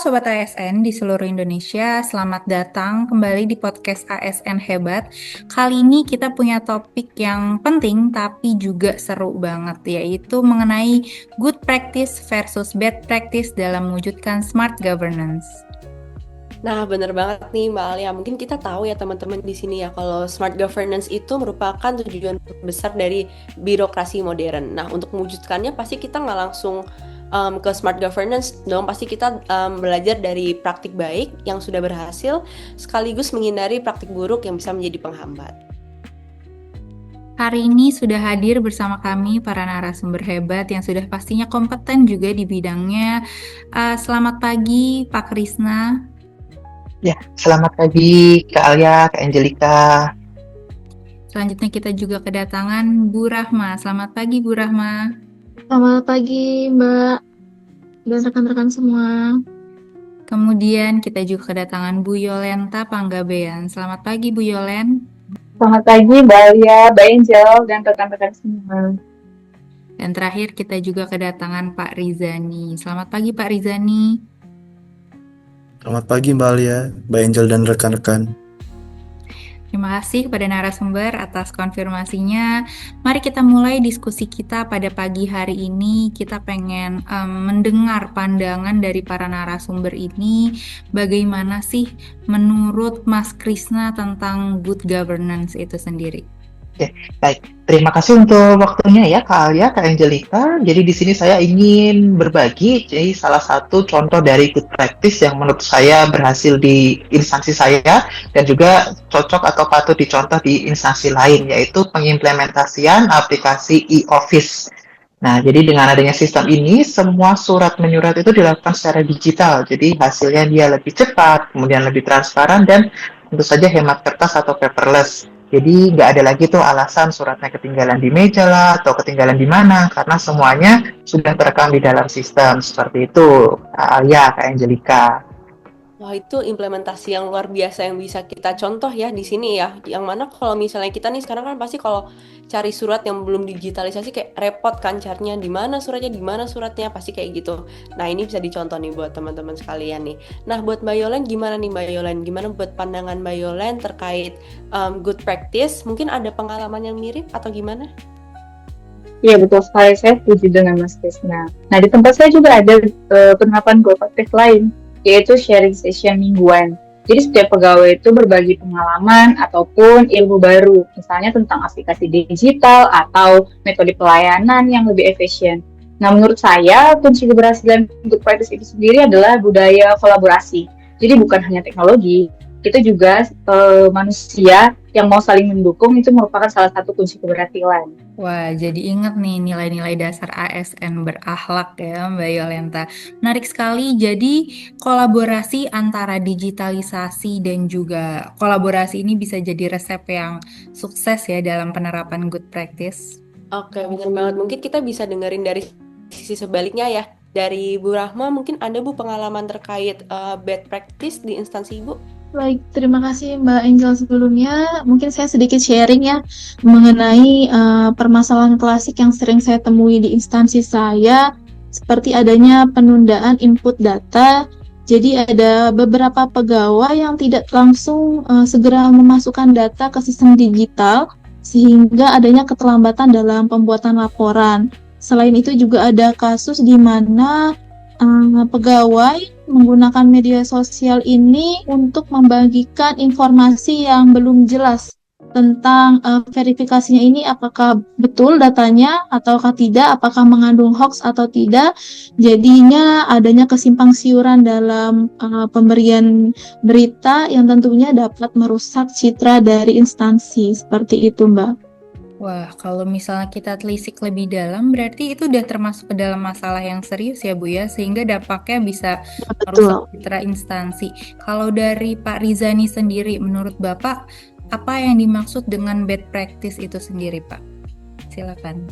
Sobat ASN di seluruh Indonesia, selamat datang kembali di podcast ASN Hebat. Kali ini kita punya topik yang penting tapi juga seru banget, yaitu mengenai good practice versus bad practice dalam mewujudkan smart governance. Nah, bener banget nih Mbak Alia. Mungkin kita tahu ya teman-teman di sini ya, kalau smart governance itu merupakan tujuan besar dari birokrasi modern. Nah, untuk mewujudkannya pasti kita nggak langsung ke smart governance dong. Pasti kita belajar dari praktik baik yang sudah berhasil, sekaligus menghindari praktik buruk yang bisa menjadi penghambat. Hari ini sudah hadir bersama kami para narasumber hebat yang sudah pastinya kompeten juga di bidangnya. Selamat pagi Pak Krisna. Ya, selamat pagi Kak Alia, Kak Angelika. Selanjutnya kita juga kedatangan Bu Rahma. Selamat pagi Bu Rahma. Selamat pagi Mbak dan rekan-rekan semua. Kemudian kita juga kedatangan Bu Yolenta Panggabean. Selamat pagi Bu Yolen. Selamat pagi Mbak Alia, Mbak Angel, dan rekan-rekan semua. Dan terakhir kita juga kedatangan Pak Rizani. Selamat pagi Pak Rizani. Selamat pagi Mbak Alia, Mbak Angel dan rekan-rekan. Terima kasih kepada narasumber atas konfirmasinya. Mari kita mulai diskusi kita pada pagi hari ini. Kita pengen mendengar pandangan dari para narasumber ini. Bagaimana sih menurut Mas Krisna tentang good governance itu sendiri? Oke, baik. Terima kasih untuk waktunya ya Kak Alia, Kak Angelika. Jadi di sini saya ingin berbagi jadi salah satu contoh dari good practice yang menurut saya berhasil di instansi saya dan juga cocok atau patut dicontoh di instansi lain, yaitu pengimplementasian aplikasi e-office. Nah, jadi dengan adanya sistem ini, semua surat menyurat itu dilakukan secara digital. Jadi hasilnya dia lebih cepat, kemudian lebih transparan, dan tentu saja hemat kertas atau paperless. Jadi nggak ada lagi tuh alasan suratnya ketinggalan di meja lah, atau ketinggalan di mana, karena semuanya sudah terekam di dalam sistem. Seperti itu, Kak Alia, Kak Angelika. Wah, itu implementasi yang luar biasa yang bisa kita contoh ya di sini ya. Yang mana kalau misalnya kita nih sekarang kan pasti kalau cari surat yang belum digitalisasi kayak repot kan carinya di mana suratnya pasti kayak gitu. Nah, ini bisa dicontoh nih buat teman-teman sekalian nih. Nah, buat Mbak Yolen gimana nih Mbak Yolen? Gimana buat pandangan Mbak Yolen terkait good practice? Mungkin ada pengalaman yang mirip atau gimana? Iya betul sekali, saya setuju dengan Mas Krisna. Nah di tempat saya juga ada penerapan good practice lain, yaitu sharing session mingguan. Jadi setiap pegawai itu berbagi pengalaman ataupun ilmu baru, misalnya tentang aplikasi digital atau metode pelayanan yang lebih efisien. Nah menurut saya kunci keberhasilan good practice itu sendiri adalah budaya kolaborasi. Jadi bukan hanya teknologi, kita juga manusia yang mau saling mendukung itu merupakan salah satu kunci keberhasilan. Wah, jadi ingat nih nilai-nilai dasar ASN berakhlak ya Mbak Yolenta. Menarik sekali, jadi kolaborasi antara digitalisasi dan juga kolaborasi ini bisa jadi resep yang sukses ya dalam penerapan good practice. Oke, benar banget. Mungkin kita bisa dengerin dari sisi sebaliknya ya. Dari Bu Rahma, mungkin ada Bu pengalaman terkait bad practice di instansi Ibu? Baik, terima kasih Mbak Angel sebelumnya. Mungkin saya sedikit sharing ya mengenai permasalahan klasik yang sering saya temui di instansi saya, seperti adanya penundaan input data. Jadi ada beberapa pegawai yang tidak langsung segera memasukkan data ke sistem digital, sehingga adanya keterlambatan dalam pembuatan laporan. Selain itu juga ada kasus di mana pegawai menggunakan media sosial ini untuk membagikan informasi yang belum jelas tentang verifikasinya ini, apakah betul datanya ataukah tidak, apakah mengandung hoax atau tidak. Jadinya adanya kesimpang siuran dalam pemberian berita yang tentunya dapat merusak citra dari instansi. Seperti itu Mbak. Wah, kalau misalnya kita telisik lebih dalam, berarti itu udah termasuk ke dalam masalah yang serius ya Bu ya, sehingga dampaknya bisa merusak citra instansi. Kalau dari Pak Rizani sendiri, menurut Bapak, apa yang dimaksud dengan bad practice itu sendiri Pak? Silakan.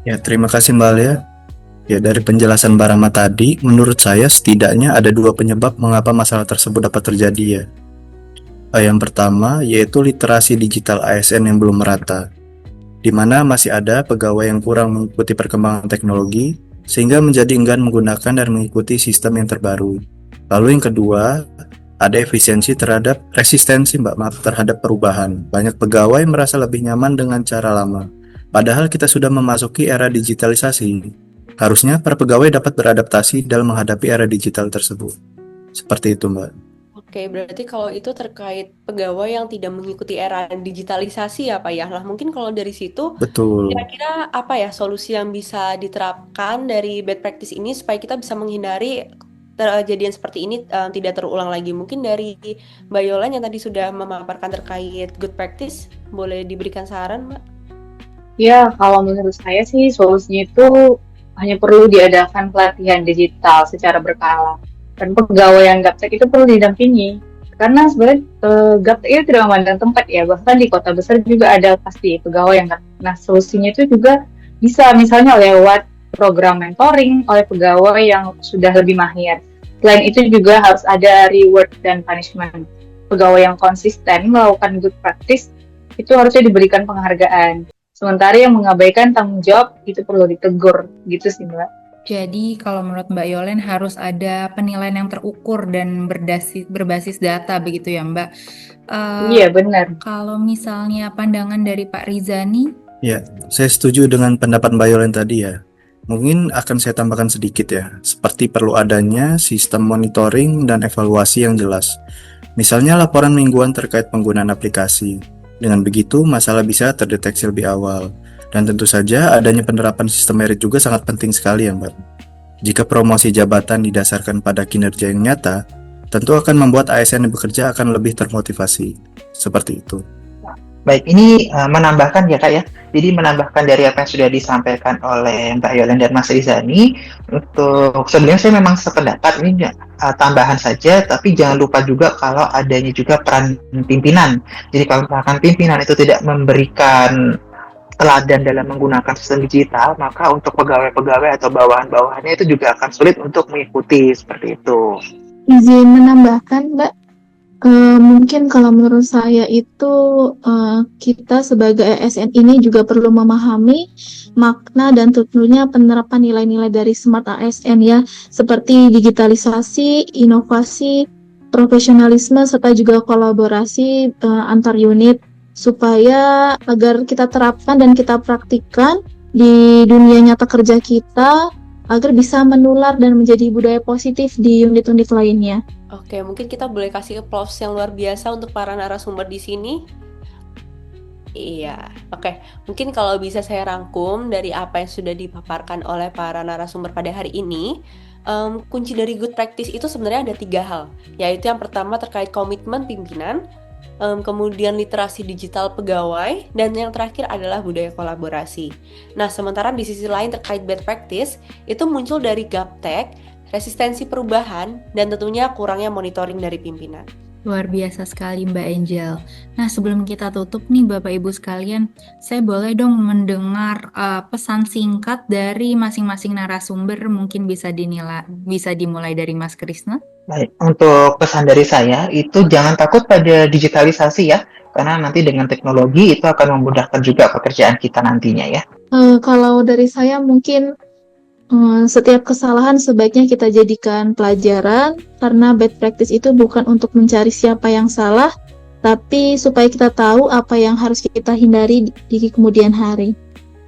Ya, terima kasih Mbak Alia. Ya, dari penjelasan Mbak Rahma tadi, menurut saya setidaknya ada dua penyebab mengapa masalah tersebut dapat terjadi ya. Yang pertama yaitu literasi digital ASN yang belum merata, di mana masih ada pegawai yang kurang mengikuti perkembangan teknologi sehingga menjadi enggan menggunakan dan mengikuti sistem yang terbaru. Lalu yang kedua, ada efisiensi terhadap resistensi terhadap perubahan. Banyak pegawai merasa lebih nyaman dengan cara lama. Padahal kita sudah memasuki era digitalisasi. Harusnya para pegawai dapat beradaptasi dalam menghadapi era digital tersebut. Seperti itu, Mbak. Oke, berarti kalau itu terkait pegawai yang tidak mengikuti era digitalisasi ya Pak ya. Nah, mungkin kalau dari situ Betul. kira-kira apa ya solusi yang bisa diterapkan dari bad practice ini supaya kita bisa menghindari kejadian seperti ini tidak terulang lagi. Mungkin dari Mbak Yolan yang tadi sudah memaparkan terkait good practice, boleh diberikan saran, Mbak? Ya, kalau menurut saya sih solusinya itu hanya perlu diadakan pelatihan digital secara berkala. Dan pegawai yang gaptek itu perlu didampingi. Karena sebenarnya gaptek itu tidak memandang tempat ya, bahkan di kota besar juga ada pasti pegawai yang gaptek. Nah, solusinya itu juga bisa misalnya lewat program mentoring oleh pegawai yang sudah lebih mahir. Selain itu juga harus ada reward dan punishment. Pegawai yang konsisten melakukan good practice itu harusnya diberikan penghargaan. Sementara yang mengabaikan tanggung jawab itu perlu ditegur, gitu sih Mbak. Jadi kalau menurut Mbak Yolen harus ada penilaian yang terukur dan berbasis data begitu ya Mbak. Iya benar. Kalau misalnya pandangan dari Pak Rizani, Ya, saya setuju dengan pendapat Mbak Yolen tadi ya. Mungkin akan saya tambahkan sedikit ya, seperti perlu adanya sistem monitoring dan evaluasi yang jelas. Misalnya laporan mingguan terkait penggunaan aplikasi. Dengan begitu, masalah bisa terdeteksi lebih awal. Dan tentu saja adanya penerapan sistem merit juga sangat penting sekali ya Mbak. Jika promosi jabatan didasarkan pada kinerja yang nyata, tentu akan membuat ASN yang bekerja akan lebih termotivasi. Seperti itu. Baik, ini menambahkan ya Kak ya. Jadi menambahkan dari apa yang sudah disampaikan oleh Mbak Yolen dan Mas Rizani. Untuk sebenarnya saya memang sependapat, ini tambahan saja, tapi jangan lupa juga kalau adanya juga peran pimpinan. Jadi kalau misalkan pimpinan itu tidak memberikan teladan dalam menggunakan sistem digital, maka untuk pegawai-pegawai atau bawahan-bawahannya itu juga akan sulit untuk mengikuti seperti itu. Izin menambahkan, Mbak. Mungkin kalau menurut saya itu kita sebagai ASN ini juga perlu memahami makna dan tentunya penerapan nilai-nilai dari Smart ASN ya, seperti digitalisasi, inovasi, profesionalisme, serta juga kolaborasi antar unit, supaya agar kita terapkan dan kita praktikkan di dunia nyata kerja kita, agar bisa menular dan menjadi budaya positif di unit-unit lainnya. Oke, mungkin kita boleh kasih applause yang luar biasa untuk para narasumber di sini. Iya, oke. Mungkin kalau bisa saya rangkum dari apa yang sudah dipaparkan oleh para narasumber pada hari ini, kunci dari good practice itu sebenarnya ada 3 hal, yaitu yang pertama terkait komitmen pimpinan, kemudian literasi digital pegawai, dan yang terakhir adalah budaya kolaborasi. Nah, sementara di sisi lain terkait bad practice, itu muncul dari gaptek, resistensi perubahan, dan tentunya kurangnya monitoring dari pimpinan. Luar biasa sekali Mbak Angel. Nah, sebelum kita tutup nih Bapak Ibu sekalian, saya boleh dong mendengar pesan singkat dari masing-masing narasumber, mungkin bisa dimulai dari Mas Krisna. Baik, untuk pesan dari saya itu jangan takut pada digitalisasi ya, karena nanti dengan teknologi itu akan memudahkan juga pekerjaan kita nantinya ya. Kalau dari saya mungkin setiap kesalahan sebaiknya kita jadikan pelajaran, karena bad practice itu bukan untuk mencari siapa yang salah, tapi supaya kita tahu apa yang harus kita hindari di kemudian hari.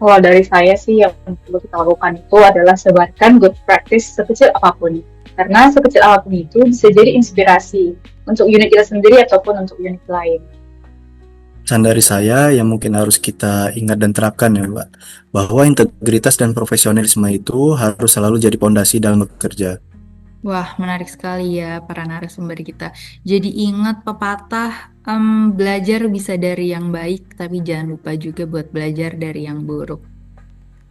Kalau dari saya sih yang perlu kita lakukan itu adalah sebarkan good practice sekecil apapun. Karena sekecil apapun itu bisa jadi inspirasi untuk unit kita sendiri ataupun untuk unit lain. Pesan dari saya yang mungkin harus kita ingat dan terapkan ya Mbak, bahwa integritas dan profesionalisme itu harus selalu jadi pondasi dalam bekerja. Wah, menarik sekali ya para narasumber kita. Jadi ingat pepatah, belajar bisa dari yang baik, tapi jangan lupa juga buat belajar dari yang buruk.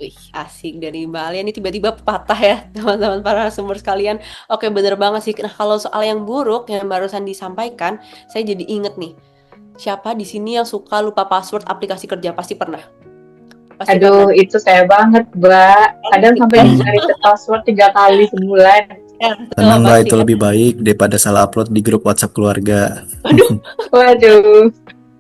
Wih, asik dari Mbak Alia ini tiba-tiba patah ya teman-teman para narasumber sekalian. Oke, bener banget sih. Nah, kalau soal yang buruk yang barusan disampaikan, saya jadi inget nih. Siapa di sini yang suka lupa password aplikasi kerja? Pasti pernah. Aduh, itu saya banget, Mbak. Kadang sampai dicari password 3 kali sebulan. Ya, Tenang Mbak, itu lebih baik daripada salah upload di grup WhatsApp keluarga. Waduh.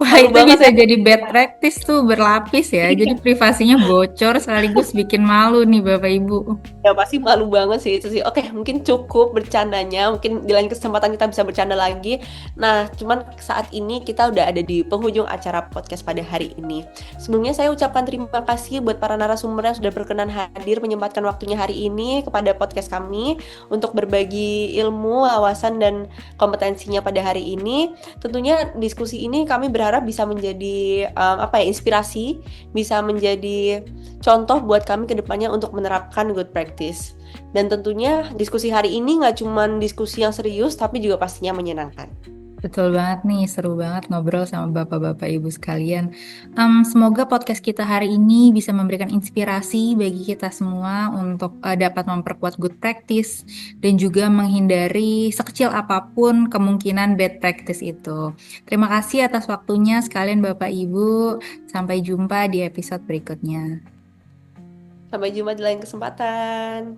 Wah, Malu itu banget bisa ya. jadi bad practice tuh, berlapis ya. Jadi privasinya bocor sekaligus bikin malu nih Bapak Ibu. Ya pasti malu banget sih itu sih. Oke, mungkin cukup bercandanya. Mungkin di lain kesempatan kita bisa bercanda lagi. Nah, cuman saat ini kita udah ada di penghujung acara podcast pada hari ini. Sebelumnya saya ucapkan terima kasih buat para narasumber yang sudah berkenan hadir menyempatkan waktunya hari ini kepada podcast kami untuk berbagi ilmu, wawasan dan kompetensinya pada hari ini. Tentunya diskusi ini kami berharap bisa menjadi inspirasi, bisa menjadi contoh buat kami ke depannya untuk menerapkan good practice. Dan tentunya diskusi hari ini nggak cuma diskusi yang serius, tapi juga pastinya menyenangkan. Betul banget nih, seru banget ngobrol sama Bapak-Bapak Ibu sekalian. Semoga podcast kita hari ini bisa memberikan inspirasi bagi kita semua untuk dapat memperkuat good practice dan juga menghindari sekecil apapun kemungkinan bad practice itu. Terima kasih atas waktunya sekalian Bapak Ibu. Sampai jumpa di episode berikutnya. Sampai jumpa di lain kesempatan.